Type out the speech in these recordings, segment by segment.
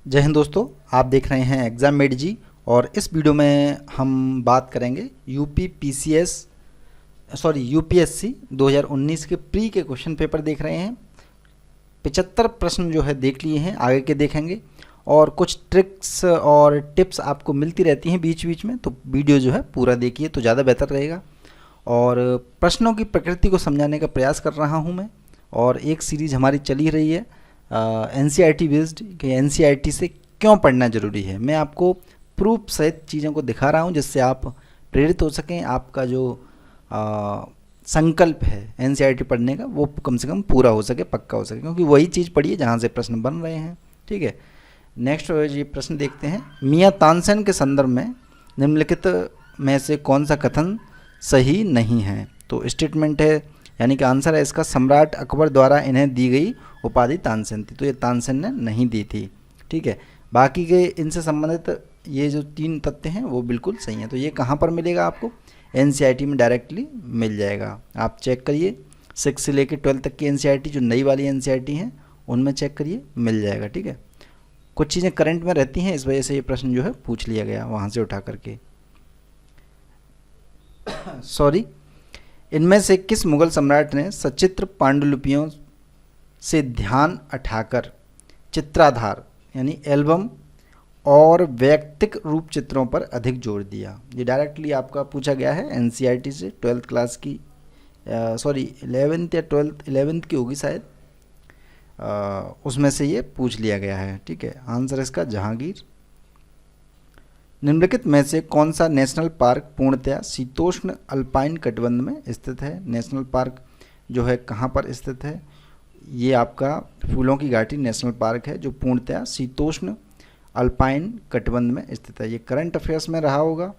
जय हिंद दोस्तों, आप देख रहे हैं एग्ज़ाम मेड जी। और इस वीडियो में हम बात करेंगे यूपीएससी 2019 के प्री के क्वेश्चन पेपर देख रहे हैं। 75 प्रश्न जो है देख लिए हैं, आगे के देखेंगे और कुछ ट्रिक्स और टिप्स आपको मिलती रहती हैं बीच बीच में, तो वीडियो जो है पूरा देखिए तो ज़्यादा बेहतर रहेगा। और प्रश्नों की प्रकृति को समझाने का प्रयास कर रहा हूँ मैं। और एक सीरीज़ हमारी चली रही है एनसीईआरटी बेस्ड कि एनसीईआरटी से क्यों पढ़ना ज़रूरी है। मैं आपको प्रूफ सहित चीज़ों को दिखा रहा हूँ जिससे आप प्रेरित हो सकें, आपका जो संकल्प है एनसीईआरटी पढ़ने का वो कम से कम पूरा हो सके, पक्का हो सके, क्योंकि वही चीज़ पढ़िए जहाँ से प्रश्न बन रहे हैं। ठीक है, नेक्स्ट ये प्रश्न देखते हैं। मियाँ तानसेन के संदर्भ में निम्नलिखित में से कौन सा कथन सही नहीं है? तो स्टेटमेंट है, यानी कि आंसर है इसका, सम्राट अकबर द्वारा इन्हें दी गई उपाधि तानसेन थी, तो ये तानसेन ने नहीं दी थी। ठीक है, बाकी के इनसे संबंधित ये जो 3 तथ्य हैं वो बिल्कुल सही हैं। तो ये कहाँ पर मिलेगा आपको? एनसीईआरटी में डायरेक्टली मिल जाएगा। आप चेक करिए 6 से लेकर 12 तक की एनसीईआरटी, जो नई वाली एनसीईआरटी हैं उनमें चेक करिए, मिल जाएगा। ठीक है, कुछ चीज़ें करंट में रहती हैं, इस वजह से ये प्रश्न जो है पूछ लिया गया वहाँ से उठा करके। सॉरी, इनमें से किस मुगल सम्राट ने सचित्र पांडुलिपियों से ध्यान उठाकर चित्राधार यानी एल्बम और वैयक्तिक रूप चित्रों पर अधिक जोर दिया? ये डायरेक्टली आपका पूछा गया है एनसीईआरटी से 12th क्लास की, 11th या 11th की होगी शायद, उसमें से ये पूछ लिया गया है। ठीक है, आंसर इसका जहांगीर। निम्नलिखित में से कौन सा नेशनल पार्क पूर्णतया शीतोष्ण अल्पाइन कटिबंध में स्थित है? नेशनल पार्क जो है कहाँ पर स्थित है? ये आपका फूलों की घाटी नेशनल पार्क है जो पूर्णतया शीतोष्ण अल्पाइन कटिबंध में स्थित है। ये करंट अफेयर्स में रहा होगा,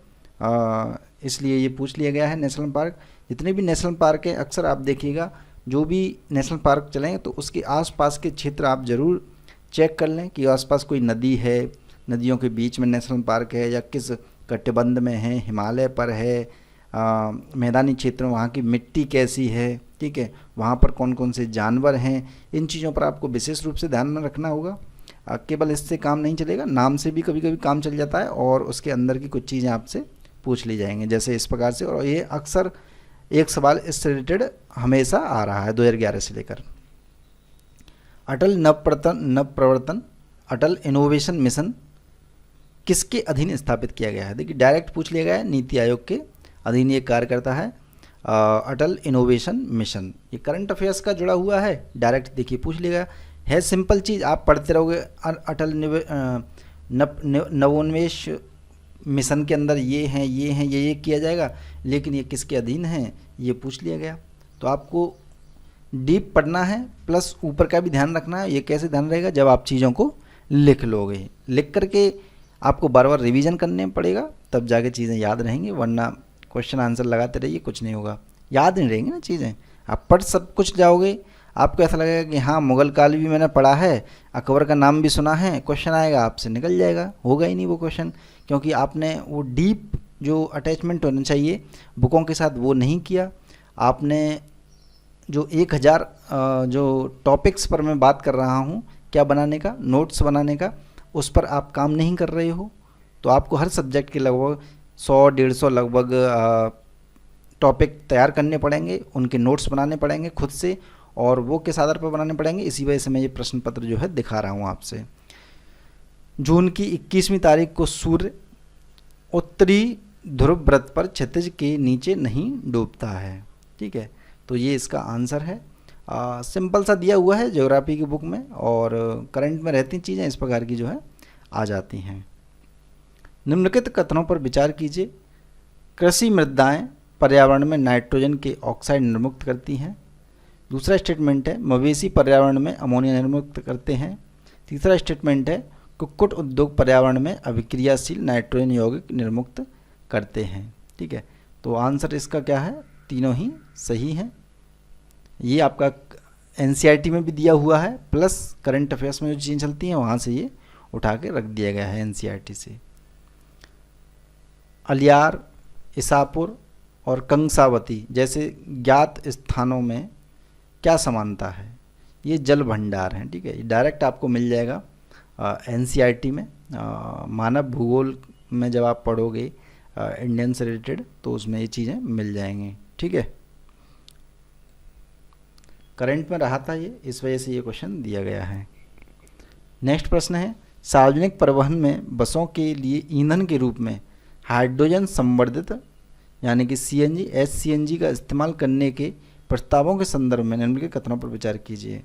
इसलिए ये पूछ लिया गया है। नेशनल पार्क, जितने भी नेशनल पार्क हैं अक्सर आप देखिएगा, जो भी नेशनल पार्क चलेंगे तो उसके आसपास के क्षेत्र आप ज़रूर चेक कर लें कि आसपास कोई नदी है, नदियों के बीच में नेशनल पार्क है, या किस कटिबंध में है, हिमालय पर है, मैदानी क्षेत्र में वहाँ की मिट्टी कैसी है। ठीक है, वहाँ पर कौन कौन से जानवर हैं, इन चीज़ों पर आपको विशेष रूप से ध्यान में रखना होगा। केवल इससे काम नहीं चलेगा, नाम से भी कभी कभी काम चल जाता है और उसके अंदर की कुछ चीज़ें आपसे पूछ ली जाएंगी, जैसे इस प्रकार से। और ये अक्सर एक सवाल इससे रिलेटेड हमेशा आ रहा है 2011 से लेकर। अटल नवप्रवर्तन अटल इनोवेशन मिशन किसके अधीन स्थापित किया गया है? देखिए डायरेक्ट पूछ लिया गया है, नीति आयोग के अधीन ये कार्य करता है अटल इनोवेशन मिशन। ये करंट अफेयर्स का जुड़ा हुआ है, डायरेक्ट देखिए पूछ लिया गया है। सिंपल चीज़, आप पढ़ते रहोगे अटल नवोन्मेष मिशन के अंदर ये हैं ये किया जाएगा, लेकिन ये किसके अधीन है ये पूछ लिया गया। तो आपको डीप पढ़ना है, प्लस ऊपर का भी ध्यान रखना है। ये कैसे ध्यान रहेगा? जब आप चीज़ों को लिख लोगे, लिख करके आपको बार बार रिवीजन करने पड़ेगा, तब जाके चीज़ें याद रहेंगी, वरना क्वेश्चन आंसर लगाते रहिए, कुछ नहीं होगा, याद नहीं रहेंगी ना चीज़ें। आप पढ़ सब कुछ जाओगे, आपको ऐसा लगेगा कि हाँ मुग़ल काल भी मैंने पढ़ा है, अकबर का नाम भी सुना है, क्वेश्चन आएगा आपसे निकल जाएगा, होगा ही नहीं वो क्वेश्चन, क्योंकि आपने वो डीप जो अटैचमेंट होना चाहिए बुकों के साथ वो नहीं किया। आपने जो 1000 जो टॉपिक्स पर मैं बात कर रहा हूँ क्या बनाने का, नोट्स बनाने का, उस पर आप काम नहीं कर रहे हो। तो आपको हर सब्जेक्ट के लगभग 100-150 लगभग टॉपिक तैयार करने पड़ेंगे, उनके नोट्स बनाने पड़ेंगे खुद से, और वो किस आधार पर बनाने पड़ेंगे, इसी वजह से मैं ये प्रश्न पत्र जो है दिखा रहा हूँ आपसे। जून की 21वीं तारीख को सूर्य उत्तरी ध्रुव व्रत पर क्षितिज के नीचे नहीं डूबता है। ठीक है, तो ये इसका आंसर है। सिंपल सा दिया हुआ है ज्योग्राफी की बुक में, और करंट में रहती चीज़ें इस प्रकार की जो है आ जाती हैं। निम्नलिखित कथनों पर विचार कीजिए। कृषि मृदाएं पर्यावरण में नाइट्रोजन के ऑक्साइड निर्मुक्त करती हैं। दूसरा स्टेटमेंट है मवेशी पर्यावरण में अमोनिया निर्मुक्त करते हैं। तीसरा स्टेटमेंट है कुक्कुट उद्योग पर्यावरण में अभिक्रियाशील नाइट्रोजन यौगिक निर्मुक्त करते हैं। ठीक है, तो आंसर इसका क्या है? तीनों ही सही हैं। ये आपका एनसीईआरटी में भी दिया हुआ है, प्लस करंट अफेयर्स में जो चीज़ें चलती हैं वहाँ से ये उठा के रख दिया गया है एनसीईआरटी से। अलियार, इसापुर और कंसावती जैसे ज्ञात स्थानों में क्या समानता है? ये जल भंडार हैं। ठीक है, ये डायरेक्ट आपको मिल जाएगा एनसीईआरटी में मानव भूगोल में जब आप पढ़ोगे इंडियन से रिलेटेड तो उसमें ये चीज़ें मिल जाएंगी, ठीक है। करंट में रहा था ये, इस वजह से ये क्वेश्चन दिया गया है। नेक्स्ट प्रश्न है, सार्वजनिक परिवहन में बसों के लिए ईंधन के रूप में हाइड्रोजन संवर्धित यानी कि सीएनजी एससीएनजी का इस्तेमाल करने के प्रस्तावों के संदर्भ में निम्नलिखित कथनों पर विचार कीजिए।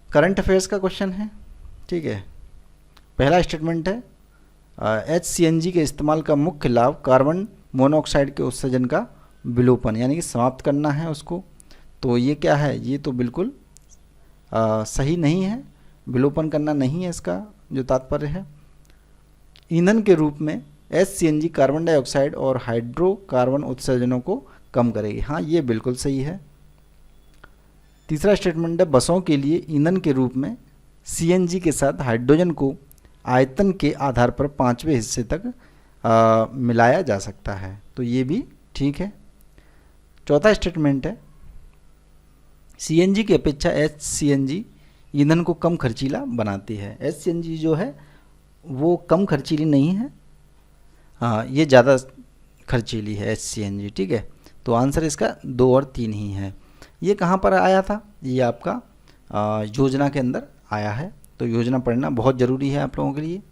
करंट अफेयर्स का क्वेश्चन है, ठीक है। पहला स्टेटमेंट है एचसीएनजी के इस्तेमाल का मुख्य लाभ कार्बन मोनोऑक्साइड के उत्सर्जन का विलोपन यानी कि समाप्त करना है उसको। तो ये क्या है, ये तो बिल्कुल सही नहीं है, विलोपन करना नहीं है इसका जो तात्पर्य है। ईंधन के रूप में एचसीएनजी कार्बन डाइऑक्साइड और हाइड्रोकार्बन उत्सर्जनों को कम करेगी, हाँ ये बिल्कुल सही है। तीसरा स्टेटमेंट है बसों के लिए ईंधन के रूप में सीएनजी के साथ हाइड्रोजन को आयतन के आधार पर 5वें हिस्से तक मिलाया जा सकता है, तो ये भी ठीक है। चौथा स्टेटमेंट है सीएनजी की अपेक्षा एचसीएनजी ईंधन को कम खर्चीला बनाती है। एचसीएनजी जो है वो कम खर्चीली नहीं है, हाँ ये ज़्यादा खर्चीली है एचसीएनजी, ठीक है। तो आंसर इसका 2 और 3 ही है। ये कहाँ पर आया था, ये आपका योजना के अंदर आया है, तो योजना पढ़ना बहुत ज़रूरी है आप लोगों के लिए।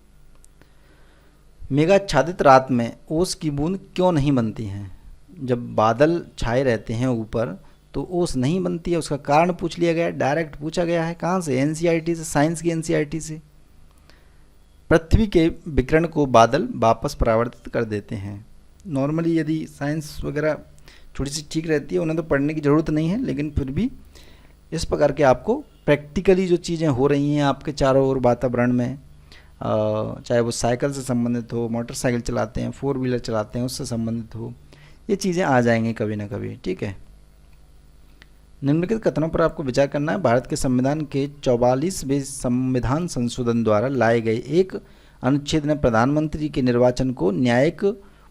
मेघाच्छादित रात में ओस की बूंद क्यों नहीं बनती हैं? जब बादल छाए रहते हैं ऊपर तो ओस नहीं बनती है, उसका कारण पूछ लिया गया है, डायरेक्ट पूछा गया है। कहाँ से? एनसीईआरटी से, साइंस की एनसीईआरटी से। पृथ्वी के विकिरण को बादल वापस परावर्तित कर देते हैं। नॉर्मली यदि साइंस वगैरह थोड़ी सी ठीक रहती है, उन्हें तो पढ़ने की ज़रूरत नहीं है, लेकिन फिर भी इस प्रकार के आपको प्रैक्टिकली जो चीज़ें हो रही हैं आपके चारों ओर वातावरण में, चाहे वो साइकिल से संबंधित हो, मोटरसाइकिल चलाते हैं, 4 व्हीलर चलाते हैं, उससे संबंधित हो, ये चीज़ें आ जाएंगी कभी ना कभी, ठीक है। निम्नलिखित कथनों पर आपको विचार करना है। भारत के संविधान के 44वें संविधान संशोधन द्वारा लाए गए एक अनुच्छेद ने प्रधानमंत्री के निर्वाचन को न्यायिक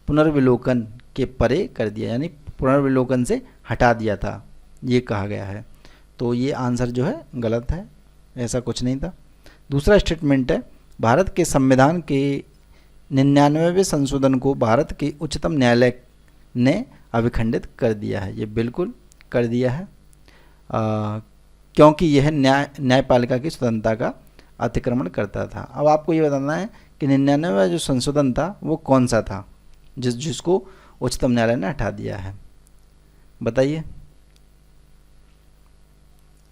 पुनर्विलोकन के परे कर दिया, यानी पुनर्विलोकन से हटा दिया था, ये कहा गया है। तो ये आंसर जो है गलत है, ऐसा कुछ नहीं था। दूसरा स्टेटमेंट है भारत के संविधान के 99वें संशोधन को भारत के उच्चतम न्यायालय ने अभिखंडित कर दिया है, ये बिल्कुल कर दिया है, क्योंकि यह न्यायपालिका की स्वतंत्रता का अतिक्रमण करता था। अब आपको ये बताना है कि 99वां जो संशोधन था वो कौन सा था जिसको उच्चतम न्यायालय ने हटा दिया है, बताइए।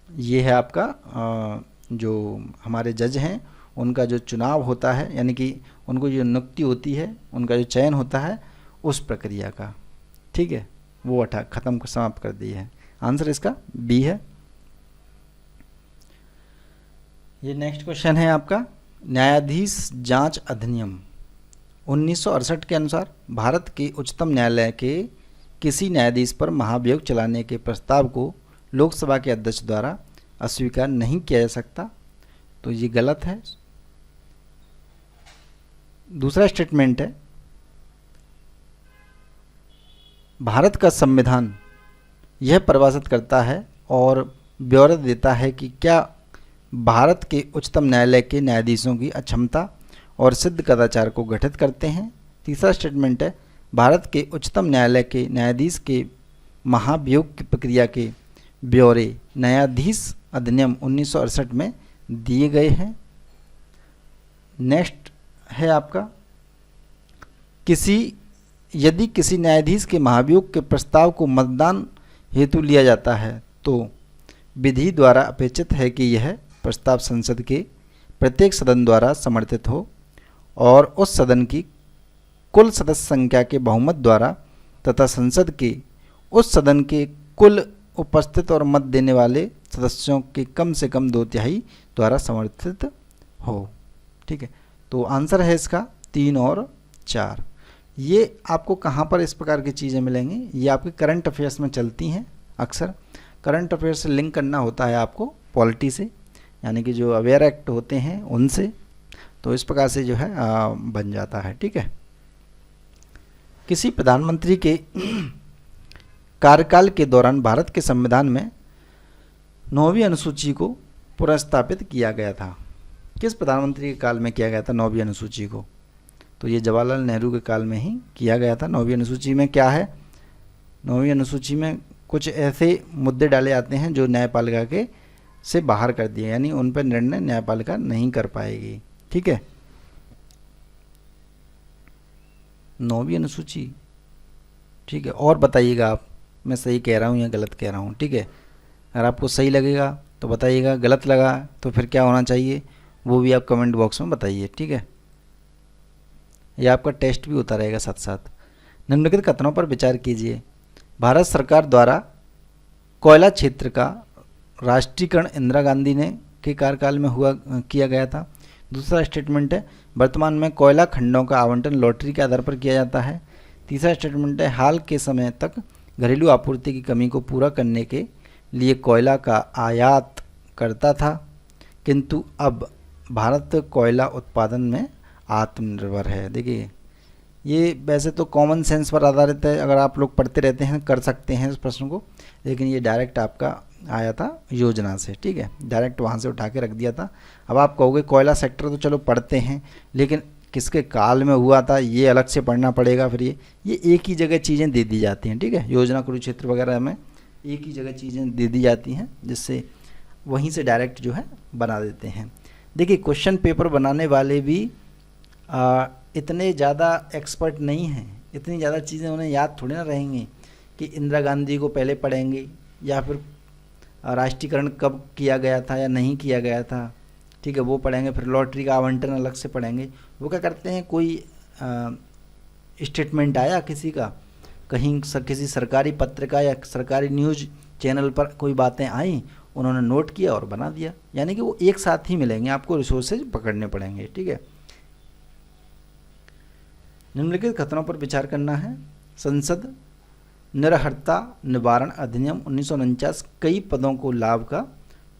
ये है आपका जो हमारे जज हैं उनका जो चुनाव होता है, यानी कि उनको जो नियुक्ति होती है, उनका जो चयन होता है उस प्रक्रिया का, ठीक है, वो ख़त्म समाप्त कर दी है। आंसर इसका बी है। ये नेक्स्ट क्वेश्चन है आपका, न्यायाधीश जांच अधिनियम 1968 के अनुसार भारत के उच्चतम न्यायालय के किसी न्यायाधीश पर महाभियोग चलाने के प्रस्ताव को लोकसभा के अध्यक्ष द्वारा अस्वीकार नहीं किया जा सकता, तो ये गलत है। दूसरा स्टेटमेंट है भारत का संविधान यह परिभाषित करता है और ब्यौरा देता है कि क्या भारत के उच्चतम न्यायालय के न्यायाधीशों की अक्षमता और सिद्ध कदाचार को गठित करते हैं। तीसरा स्टेटमेंट है भारत के उच्चतम न्यायालय के न्यायाधीश के महाभियोग की प्रक्रिया के ब्यौरे न्यायाधीश अधिनियम 1968 में दिए गए हैं। नेक्स्ट है आपका, यदि किसी न्यायाधीश के महाभियोग के प्रस्ताव को मतदान हेतु लिया जाता है तो विधि द्वारा अपेक्षित है कि यह प्रस्ताव संसद के प्रत्येक सदन द्वारा समर्थित हो और उस सदन की कुल सदस्य संख्या के बहुमत द्वारा तथा संसद के उस सदन के कुल उपस्थित और मत देने वाले सदस्यों के कम से कम 2/3 द्वारा समर्थित हो, ठीक है। तो आंसर है इसका 3 और 4। ये आपको कहाँ पर इस प्रकार की चीज़ें मिलेंगी, ये आपके करंट अफेयर्स में चलती हैं अक्सर। करंट अफेयर्स से लिंक करना होता है आपको पॉलिटी से, यानी कि जो अवेयर एक्ट होते हैं उनसे, तो इस प्रकार से जो है बन जाता है, ठीक है। किसी प्रधानमंत्री के कार्यकाल के दौरान भारत के संविधान में 9वीं अनुसूची को पुनर्स्थापित किया गया था, किस प्रधानमंत्री के काल में किया गया था 9वीं अनुसूची को? तो ये जवाहरलाल नेहरू के काल में ही किया गया था। 9वीं अनुसूची में क्या है? 9वीं अनुसूची में कुछ ऐसे मुद्दे डाले जाते हैं जो न्यायपालिका के से बाहर कर दिए, यानी उन पर निर्णय न्यायपालिका नहीं कर पाएगी। ठीक है, 9वीं अनुसूची। ठीक है, और बताइएगा आप, मैं सही कह रहा हूँ या गलत कह रहा हूँ। ठीक है, अगर आपको सही लगेगा तो बताइएगा, गलत लगा तो फिर क्या होना चाहिए वो भी आप कमेंट बॉक्स में बताइए। ठीक है, यह आपका टेस्ट भी होता रहेगा साथ साथ। निम्नलिखित कथनों पर विचार कीजिए। भारत सरकार द्वारा कोयला क्षेत्र का राष्ट्रीयकरण इंदिरा गांधी ने के कार्यकाल में किया गया था। दूसरा स्टेटमेंट है वर्तमान में कोयला खंडों का आवंटन लॉटरी के आधार पर किया जाता है। तीसरा स्टेटमेंट है हाल के समय तक घरेलू आपूर्ति की कमी को पूरा करने के लिए कोयला का आयात करता था, किंतु अब भारत कोयला उत्पादन में आत्मनिर्भर है। देखिए, ये वैसे तो कॉमन सेंस पर आधारित है, अगर आप लोग पढ़ते रहते हैं कर सकते हैं इस प्रश्न को, लेकिन ये डायरेक्ट आपका आया था योजना से। ठीक है, डायरेक्ट वहाँ से उठा के रख दिया था। अब आप कहोगे कोयला सेक्टर तो चलो पढ़ते हैं, लेकिन किसके काल में हुआ था ये अलग से पढ़ना पड़ेगा। फिर ये एक ही जगह चीज़ें दे दी जाती हैं। ठीक है, योजना कुरुक्षेत्र वगैरह में एक ही जगह चीज़ें दे दी जाती हैं, जिससे वहीं से डायरेक्ट जो है बना देते हैं। देखिए, क्वेश्चन पेपर बनाने वाले भी इतने ज़्यादा एक्सपर्ट नहीं हैं, इतनी ज़्यादा चीज़ें उन्हें याद थोड़ी ना रहेंगी कि इंदिरा गांधी को पहले पढ़ेंगे या फिर राष्ट्रीयकरण कब किया गया था या नहीं किया गया था। ठीक है, वो पढ़ेंगे, फिर लॉटरी का आवंटन अलग से पढ़ेंगे। वो क्या करते हैं, कोई स्टेटमेंट आया किसी का, कहीं किसी सरकारी पत्रिका या सरकारी न्यूज़ चैनल पर कोई बातें आई, उन्होंने नोट किया और बना दिया, यानी कि वो एक साथ ही मिलेंगे, आपको रिसोर्सेज पकड़ने पड़ेंगे। ठीक है, निम्नलिखित कथनों पर विचार करना है। संसद निरहर्ता निवारण अधिनियम 1949 कई पदों को लाभ का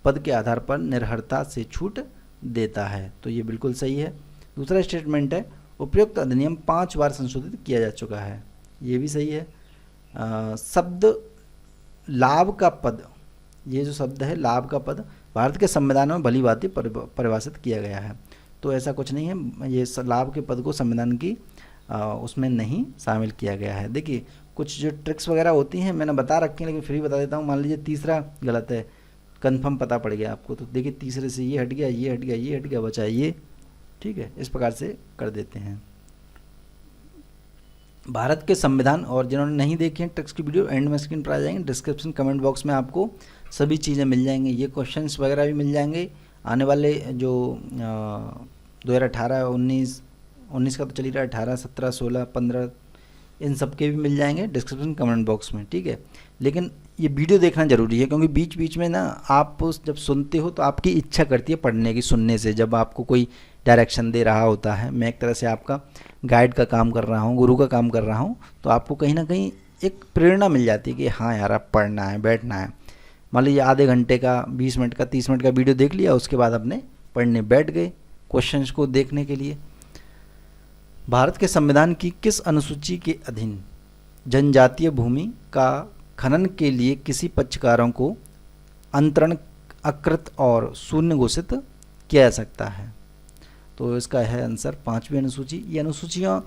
पद के आधार पर निरहर्ता से छूट देता है, तो ये बिल्कुल सही है। दूसरा स्टेटमेंट है उपयुक्त अधिनियम 5 बार संशोधित किया जा चुका है, ये भी सही है। शब्द लाभ का पद, ये जो शब्द है लाभ का पद भारत के संविधान में भली भांति परिभाषित किया गया है, तो ऐसा कुछ नहीं है, ये लाभ के पद को संविधान की उसमें नहीं शामिल किया गया है। देखिए, कुछ जो ट्रिक्स वगैरह होती हैं मैंने बता रखी हैं, लेकिन फिर भी बता देता हूँ। मान लीजिए तीसरा गलत है, कंफर्म पता पड़ गया आपको, तो देखिए तीसरे से ये हट गया, ये हट गया, ये हट गया, बचा ये। ठीक है, इस प्रकार से कर देते हैं। भारत के संविधान, और जिन्होंने नहीं देखे हैं ट्रिक्स की वीडियो एंड में स्क्रीन पर आ जाएंगे, डिस्क्रिप्शन कमेंट बॉक्स में आपको सभी चीज़ें मिल जाएंगी, ये क्वेश्चंस वगैरह भी मिल जाएंगे। आने वाले जो 2018, 19 का तो चल ही रहा है, 18, 17, 16, 15 इन सब के भी मिल जाएंगे डिस्क्रिप्शन कमेंट बॉक्स में। ठीक है, लेकिन ये वीडियो देखना ज़रूरी है, क्योंकि बीच बीच में ना आप जब सुनते हो तो आपकी इच्छा करती है पढ़ने की, सुनने से। जब आपको कोई डायरेक्शन दे रहा होता है, मैं एक तरह से आपका गाइड का काम कर रहा हूँ, गुरु का काम कर रहा हूँ, तो आपको कहीं ना कहीं एक प्रेरणा मिल जाती है कि हाँ यार अब पढ़ना है, बैठना है। मान लीजिए आधे घंटे का, 20 मिनट का, 30 मिनट का वीडियो देख लिया, उसके बाद अपने पढ़ने बैठ गए क्वेश्चंस को देखने के लिए। भारत के संविधान की किस अनुसूची के अधीन जनजातीय भूमि का खनन के लिए किसी पक्षकारों को अंतरण अकृत और शून्य घोषित किया जा सकता है? तो इसका है आंसर 5वीं अनुसूची। ये अनुसूचियाँ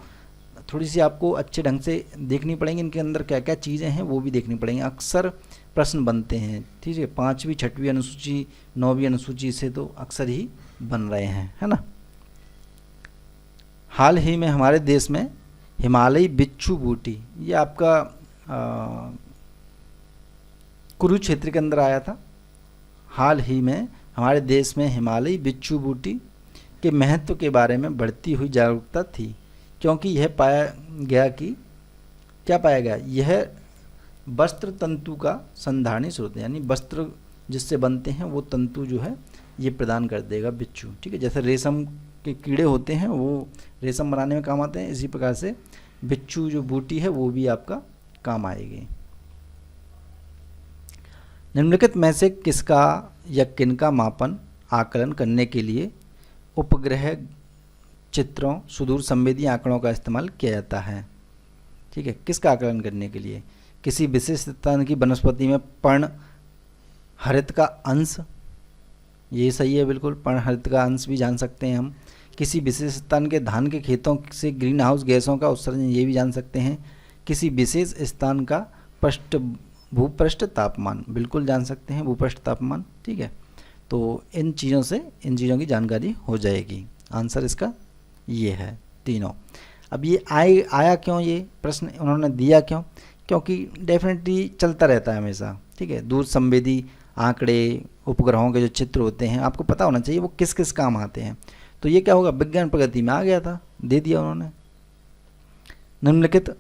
थोड़ी सी आपको अच्छे ढंग से देखनी पड़ेंगी, इनके अंदर क्या क्या चीज़ें हैं वो भी देखनी पड़ेंगी, अक्सर प्रश्न बनते हैं। ठीक है, 5वीं 6वीं अनुसूची, 9वीं अनुसूची से तो अक्सर ही बन रहे हैं, है ना। हाल ही में हमारे देश में हिमालयी बिच्छू बूटी, ये आपका कुरुक्षेत्र के अंदर आया था। हाल ही में हमारे देश में हिमालयी बिच्छू बूटी के महत्व के बारे में बढ़ती हुई जागरूकता थी, क्योंकि यह पाया गया कि क्या पाया गया, यह वस्त्र तंतु का संधारणी स्रोत है, यानी वस्त्र जिससे बनते हैं वो तंतु जो है ये प्रदान कर देगा बिच्छू। ठीक है, जैसे रेशम के कीड़े होते हैं वो रेशम बनाने में काम आते हैं, इसी प्रकार से बिच्छू जो बूटी है वो भी आपका काम आएगी। निम्नलिखित में से किसका या किनका मापन आकलन करने के लिए उपग्रह चित्रों, सुदूर संवेदी आंकड़ों का इस्तेमाल किया जाता है? ठीक है, किसका आकलन करने के लिए? किसी विशेष स्थान की वनस्पति में पर्ण हरित का अंश, ये सही है बिल्कुल। पर्णहरित का अंश भी जान सकते हैं हम। किसी विशेष स्थान के धान के खेतों से ग्रीन हाउस गैसों का उत्सर्जन, ये भी जान सकते हैं। किसी विशेष स्थान का भूपृष्ठ तापमान, बिल्कुल जान सकते हैं, भूपृष्ठ तापमान, ठीक है। तो इन चीज़ों की जानकारी हो जाएगी। आंसर इसका ये है तीनों। अब ये आया क्यों, ये प्रश्न उन्होंने दिया क्यों? क्योंकि डेफिनेटली चलता रहता है हमेशा, ठीक है। दूर संवेदी आंकड़े, उपग्रहों के जो चित्र होते हैं, आपको पता होना चाहिए वो किस किस काम आते हैं। तो ये क्या होगा, विज्ञान प्रगति में आ गया था, दे दिया उन्होंने। निम्नलिखित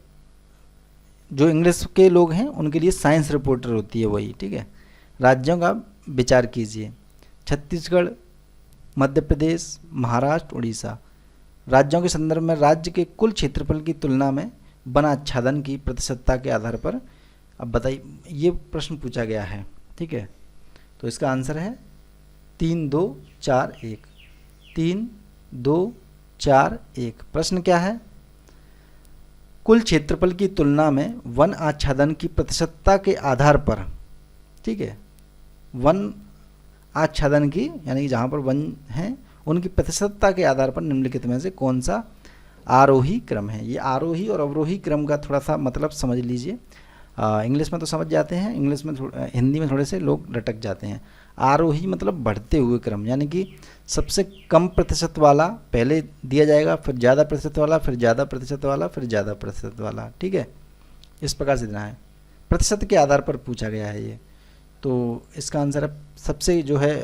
जो इंग्लिश के लोग हैं उनके लिए साइंस रिपोर्टर होती है वही, ठीक है। राज्यों का विचार कीजिए। छत्तीसगढ़, मध्य प्रदेश, महाराष्ट्र, उड़ीसा। राज्यों के संदर्भ में राज्य के कुल क्षेत्रफल की तुलना में वन आच्छादन की प्रतिशतता के आधार पर, अब बताइए, ये प्रश्न पूछा गया है, ठीक है। तो इसका आंसर है 3, 2, 4, 1। 3, 2, 4, 1। प्रश्न क्या है, कुल क्षेत्रफल की तुलना में वन आच्छादन की प्रतिशतता के आधार पर, ठीक है, वन आच्छादन की, यानी कि जहाँ पर वन हैं उनकी प्रतिशतता के आधार पर निम्नलिखित में से कौन सा आरोही क्रम है। ये आरोही और अवरोही क्रम का थोड़ा सा मतलब समझ लीजिए। इंग्लिश में तो समझ जाते हैं, इंग्लिश में हिंदी में थोड़े से लोग लटक जाते हैं। आरोही मतलब बढ़ते हुए क्रम, यानी कि सबसे कम प्रतिशत वाला पहले दिया जाएगा, फिर ज़्यादा प्रतिशत वाला, फिर ज़्यादा प्रतिशत वाला, फिर ज़्यादा प्रतिशत वाला, ठीक है। इस प्रकार से देना है, प्रतिशत के आधार पर पूछा गया है ये। तो इसका आंसर है सबसे जो है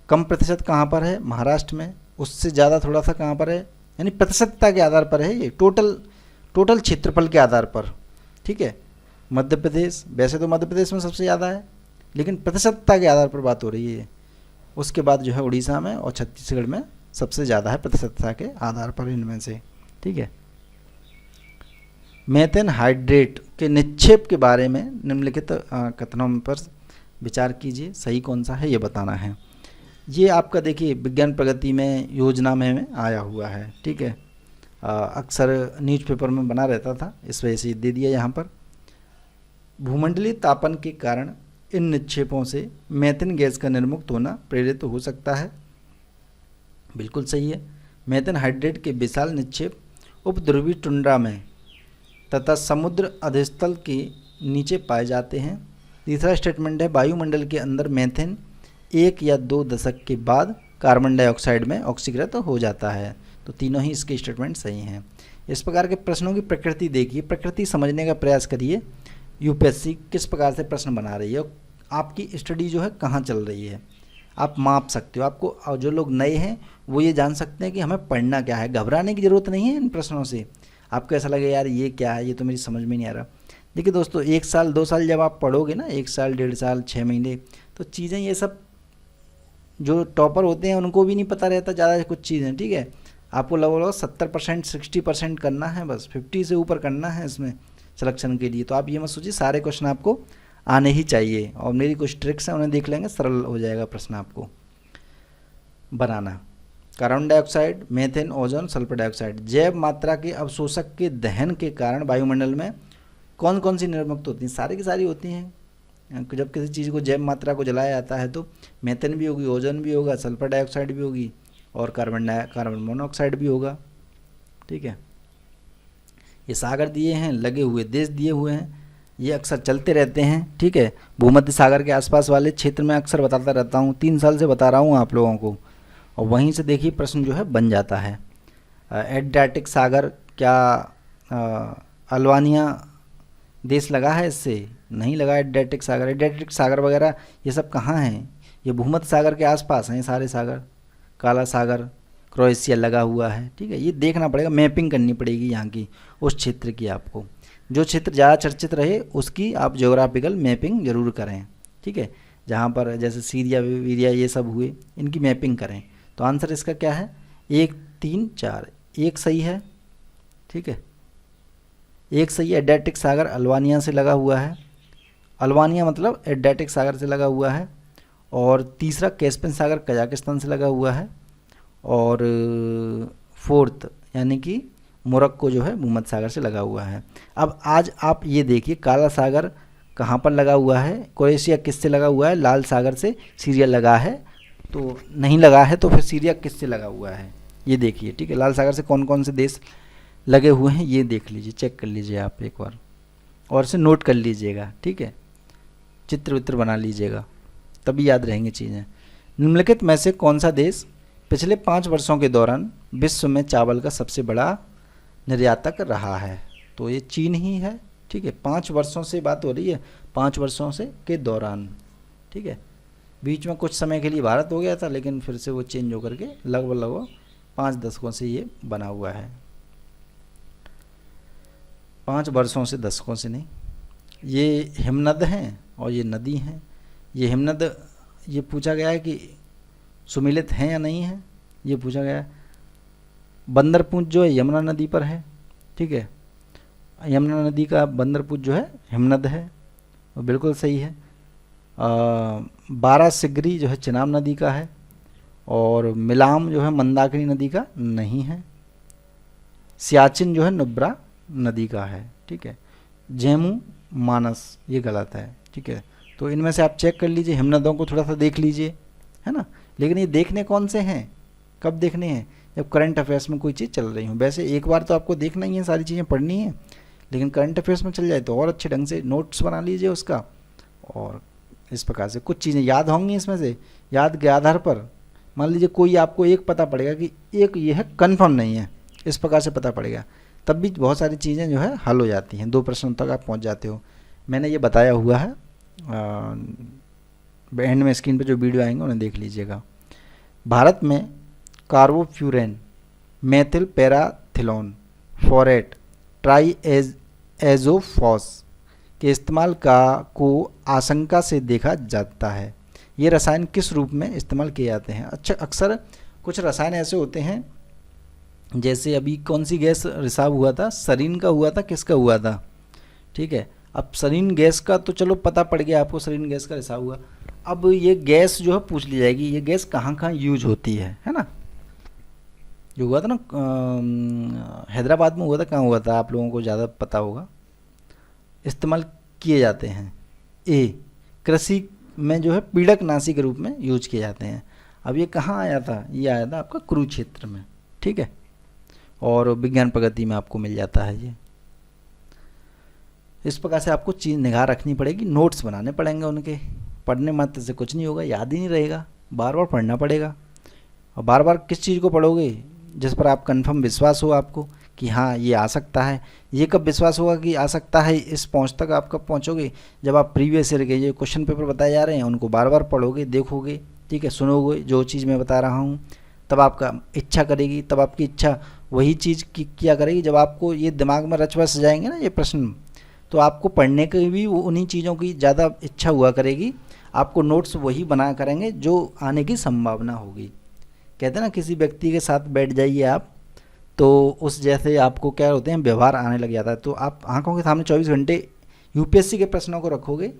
कम प्रतिशत कहाँ पर है, महाराष्ट्र में। उससे ज़्यादा थोड़ा सा कहाँ पर है, यानी प्रतिशतता के आधार पर है ये, टोटल क्षेत्रफल के आधार पर, ठीक है। मध्य प्रदेश, वैसे तो मध्य प्रदेश में सबसे ज़्यादा है, लेकिन प्रतिशतता के आधार पर बात हो रही है। उसके बाद जो है उड़ीसा में और छत्तीसगढ़ में सबसे ज़्यादा है प्रतिशतता के आधार पर इनमें से, ठीक है। मेथेन हाइड्रेट के निक्षेप के बारे में निम्नलिखित कथनों पर विचार कीजिए, सही कौन सा है ये बताना है। ये आपका देखिए विज्ञान प्रगति में योजना में आया हुआ है, ठीक है। अक्सर न्यूज़पेपर में बना रहता था, इस वजह से दे दिया यहाँ पर। भूमंडलीय तापन के कारण इन निक्षेपों से मेथेन गैस का निर्मुक्त होना प्रेरित हो सकता है, बिल्कुल सही है। मेथेन हाइड्रेट के विशाल निक्षेप उपध्रुवीय टुंड्रा में तथा समुद्र अधिस्थल के नीचे पाए जाते हैं। तीसरा स्टेटमेंट है, वायुमंडल के अंदर मेथेन 1 या 2 दशक के बाद कार्बन डाइऑक्साइड में ऑक्सीकृत हो जाता है। तो तीनों ही इसके स्टेटमेंट सही हैं। इस प्रकार के प्रश्नों की प्रकृति देखिए, प्रकृति समझने का प्रयास करिए। यूपीएससी किस प्रकार से प्रश्न बना रही है, आपकी स्टडी जो है कहाँ चल रही है, आप माप सकते हो। आपको, और जो लोग नए हैं वो ये जान सकते हैं कि हमें पढ़ना क्या है। घबराने की ज़रूरत नहीं है इन प्रश्नों से। आपको ऐसा लगे यार ये क्या है, ये तो मेरी समझ में नहीं आ रहा। देखिए दोस्तों, 1 साल 2 साल जब आप पढ़ोगे ना, 1 साल 1.5 साल 6 महीने, तो चीज़ें ये सब जो टॉपर होते हैं उनको भी नहीं पता रहता ज़्यादा कुछ चीज़ें, ठीक है। आपको लगभग 70% 60% करना है, बस 50 से ऊपर करना है इसमें सिलेक्शन के लिए। तो आप ये मत सोचिए सारे क्वेश्चन आपको आने ही चाहिए, और मेरी कुछ ट्रिक्स हैं उन्हें देख लेंगे, सरल हो जाएगा प्रश्न आपको बनाना। Carbon dioxide, methane, ozone, sulphur dioxide, जैव मात्रा के अवशोषक के दहन के कारण वायुमंडल में कौन कौन सी निर्मुक्त होती हैं? सारी की सारी होती हैं। जब किसी चीज़ को, जैव मात्रा को जलाया जाता है तो मेथेन भी होगी, ओजोन भी होगा, सल्फर डाइऑक्साइड भी होगी और कार्बन मोनोऑक्साइड भी होगा, ठीक है। ये सागर दिए हैं, लगे हुए देश दिए हुए हैं, ये अक्सर चलते रहते हैं, ठीक है। भूमध्य सागर के आसपास वाले क्षेत्र में अक्सर बताता रहता हूँ, 3 साल से बता रहा हूँ आप लोगों को, और वहीं से देखिए प्रश्न जो है बन जाता है। एड्रियाटिक सागर, क्या अल्बानिया देश लगा है इससे? नहीं लगा एड्रियाटिक सागर। एड्रियाटिक सागर वगैरह ये सब कहाँ हैं? ये भूमध्य सागर के आसपास हैं सारे सागर। काला सागर क्रोएशिया लगा हुआ है, ठीक है। ये देखना पड़ेगा, मैपिंग करनी पड़ेगी यहाँ की, उस क्षेत्र की। आपको जो क्षेत्र ज़्यादा चर्चित रहे उसकी आप ज्योग्राफिकल मैपिंग ज़रूर करें, ठीक है। जहाँ पर जैसे सीरिया वीरिया ये सब हुए, इनकी मैपिंग करें। तो आंसर इसका क्या है? 1 3 4, 1 सही है, ठीक है। 1 सही है। एड्रियाटिक सागर अल्बानिया से लगा हुआ है, अल्बानिया मतलब एड्रियाटिक सागर से लगा हुआ है। और तीसरा कैस्पियन सागर कजाकिस्तान से लगा हुआ है। और 4th यानी कि मोरक्को जो है भूमध्य सागर से लगा हुआ है। अब आज आप ये देखिए, काला सागर कहाँ पर लगा हुआ है, क्रोएशिया किससे लगा हुआ है, लाल सागर से सीरिया लगा है, तो नहीं लगा है तो फिर सीरिया किससे लगा हुआ है ये देखिए, ठीक है। लाल सागर से कौन कौन से देश लगे हुए हैं ये देख लीजिए, चेक कर लीजिए आप एक बार, और इसे नोट कर लीजिएगा, ठीक है, चित्र वित्र बना लीजिएगा, तभी याद रहेंगी चीज़ें। निम्नलिखित में से कौन सा देश पिछले 5 वर्षों के दौरान विश्व में चावल का सबसे बड़ा निर्यातक रहा है, तो ये चीन ही है, ठीक है। 5 वर्षों से बात हो रही है, 5 वर्षों से के दौरान, ठीक है। बीच में कुछ समय के लिए भारत हो गया था, लेकिन फिर से वो चेंज होकर के लगभग 5 दशकों से ये बना हुआ है, 5 वर्षों से, दशकों से नहीं। ये हिमनद हैं और ये नदी हैं। ये हिमनद, ये पूछा गया है कि सुमिलित हैं या नहीं है, ये पूछा गया है। बंदरपुंज जो है यमुना नदी पर है, ठीक है, यमुना नदी का बंदरपुंज जो है हिमनद है, वो बिल्कुल सही है। बारासिगरी जो है चिनाब नदी का है, और मिलाम जो है मंदाकिनी नदी का नहीं है। सियाचिन जो है नुब्रा नदी का है, ठीक है। जेमू मानस ये गलत है, ठीक है। तो इनमें से आप चेक कर लीजिए, हिमनदों को थोड़ा सा देख लीजिए, है ना। लेकिन ये देखने कौन से हैं, कब देखने हैं, जब करंट अफेयर्स में कोई चीज़ चल रही हो। वैसे एक बार तो आपको देखना ही है, सारी चीज़ें पढ़नी है, लेकिन करंट अफेयर्स में चल जाए तो और अच्छे ढंग से नोट्स बना लीजिए उसका, और इस प्रकार से कुछ चीज़ें याद होंगी इसमें से। याद के आधार पर मान लीजिए कोई आपको एक पता पड़ेगा कि एक ये है, कन्फर्म नहीं है, इस प्रकार से पता पड़ेगा, तब भी बहुत सारी चीज़ें जो है हल हो जाती हैं, 2 प्रश्नों तक आप पहुंच जाते हो। मैंने ये बताया हुआ है, एंड में स्क्रीन पे जो वीडियो आएंगे उन्हें देख लीजिएगा। भारत में कार्बोफ्यूरेन, मेथिल पैराथिलोन, फोरेट, ट्राई एजोफॉस के इस्तेमाल को आशंका से देखा जाता है। ये रसायन किस रूप में इस्तेमाल किए जाते हैं? अच्छा, अक्सर कुछ रसायन ऐसे होते हैं, जैसे अभी कौन सी गैस रिसाव हुआ था, सरीन का हुआ था, किसका हुआ था, ठीक है। अब सरीन गैस का तो चलो पता पड़ गया आपको, सरीन गैस का रिसाव हुआ। अब ये गैस जो है पूछ ली जाएगी, ये गैस कहाँ कहाँ यूज होती है ना। जो हुआ था ना हैदराबाद में हुआ था, कहाँ हुआ था आप लोगों को ज़्यादा पता होगा, इस्तेमाल किए जाते हैं। ए, कृषि में जो है पीड़कनाशी के रूप में यूज किए जाते हैं। अब ये कहाँ आया था, ये आया था आपका कुरुक्षेत्र में, ठीक है, और विज्ञान प्रगति में आपको मिल जाता है ये। इस प्रकार से आपको चीज़ निगाह रखनी पड़ेगी, नोट्स बनाने पड़ेंगे उनके, पढ़ने मात्र से कुछ नहीं होगा, याद ही नहीं रहेगा, बार बार पढ़ना पड़ेगा। और बार बार किस चीज़ को पढ़ोगे, जिस पर आप कंफर्म विश्वास हो आपको कि हाँ ये आ सकता है। ये कब विश्वास होगा कि आ सकता है, इस पहुँच तक आप कब पहुँचोगे, जब आप प्रीवियस ईयर के जो क्वेश्चन पेपर बताए जा रहे हैं उनको बार बार पढ़ोगे, देखोगे, ठीक है, सुनोगे जो चीज़ मैं बता रहा हूँ, तब आपका इच्छा करेगी, तब आपकी इच्छा वही चीज़ की क्या करेगी, जब आपको ये दिमाग में रच बस जाएंगे ना ये प्रश्न, तो आपको पढ़ने की भी उन्हीं चीज़ों की ज़्यादा इच्छा हुआ करेगी, आपको नोट्स वही बना करेंगे जो आने की संभावना होगी। कहते हैं ना, किसी व्यक्ति के साथ बैठ जाइए आप, तो उस जैसे आपको क्या होते हैं, व्यवहार आने लग जाता है। तो आप आंखों के सामने 24 घंटे यूपीएससी के प्रश्नों को रखोगे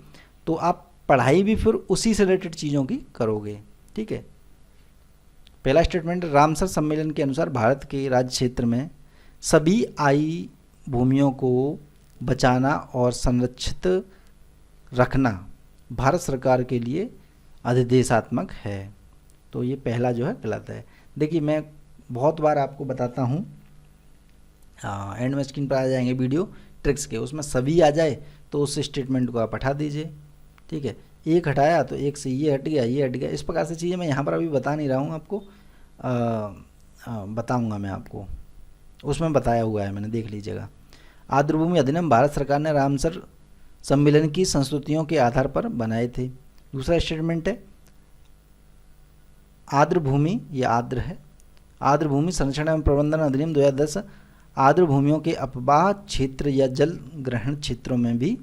तो आप पढ़ाई भी फिर उसी से रिलेटेड चीज़ों की करोगे, ठीक है। पहला स्टेटमेंट, रामसर सम्मेलन के अनुसार भारत के राज्य क्षेत्र में सभी आई भूमियों को बचाना और संरक्षित रखना भारत सरकार के लिए अधिदेशात्मक है। तो ये पहला जो है गलत है। देखिए मैं बहुत बार आपको बताता हूँ, एंड में स्क्रीन पर आ जाएंगे वीडियो ट्रिक्स के, उसमें सभी आ जाए तो उस स्टेटमेंट को आप हटा दीजिए, ठीक है। एक हटाया तो एक से ये हट गया, ये हट गया, इस प्रकार से चीज़ें मैं यहाँ पर अभी बता नहीं रहा हूँ आपको, बताऊँगा मैं आपको, उसमें बताया हुआ है मैंने, देख लीजिएगा। आर्द्रभूमि अधिनियम भारत सरकार ने रामसर सम्मेलन की संस्तुतियों के आधार पर बनाए थे। दूसरा स्टेटमेंट है आर्द्रभूमि, ये आर्द्र है, आर्द्रभूमि संरक्षण एवं प्रबंधन अधिनियम 2010 आर्द्रभूमियों के अपवाह क्षेत्र या जल ग्रहण क्षेत्रों में भी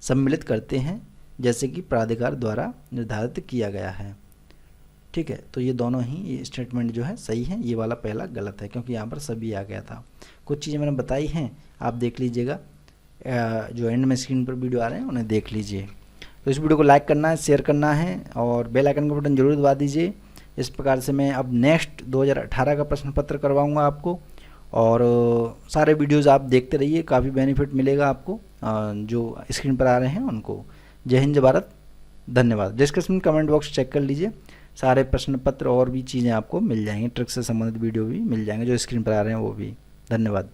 सम्मिलित करते हैं, जैसे कि प्राधिकार द्वारा निर्धारित किया गया है, ठीक है। तो ये दोनों ही ये स्टेटमेंट जो है सही है, ये वाला पहला गलत है क्योंकि यहाँ पर सभी आ गया था। कुछ चीज़ें मैंने बताई हैं, आप देख लीजिएगा, जो एंड में स्क्रीन पर वीडियो आ रहे हैं उन्हें देख लीजिए। तो इस वीडियो को लाइक करना है, शेयर करना है और बेल आइकन का बटन जरूर दबा दीजिए। इस प्रकार से मैं अब नेक्स्ट 2018 का प्रश्न पत्र करवाऊँगा आपको, और सारे वीडियोज़ आप देखते रहिए, काफ़ी बेनिफिट मिलेगा आपको, जो स्क्रीन पर आ रहे हैं उनको जय हिंद, जय भारत, धन्यवाद। डिस्क्रिप्शन कमेंट बॉक्स चेक कर लीजिए, सारे प्रश्न पत्र और भी चीज़ें आपको मिल जाएंगी, ट्रिक से संबंधित वीडियो भी मिल जाएंगे, जो स्क्रीन पर आ रहे हैं वो भी। धन्यवाद।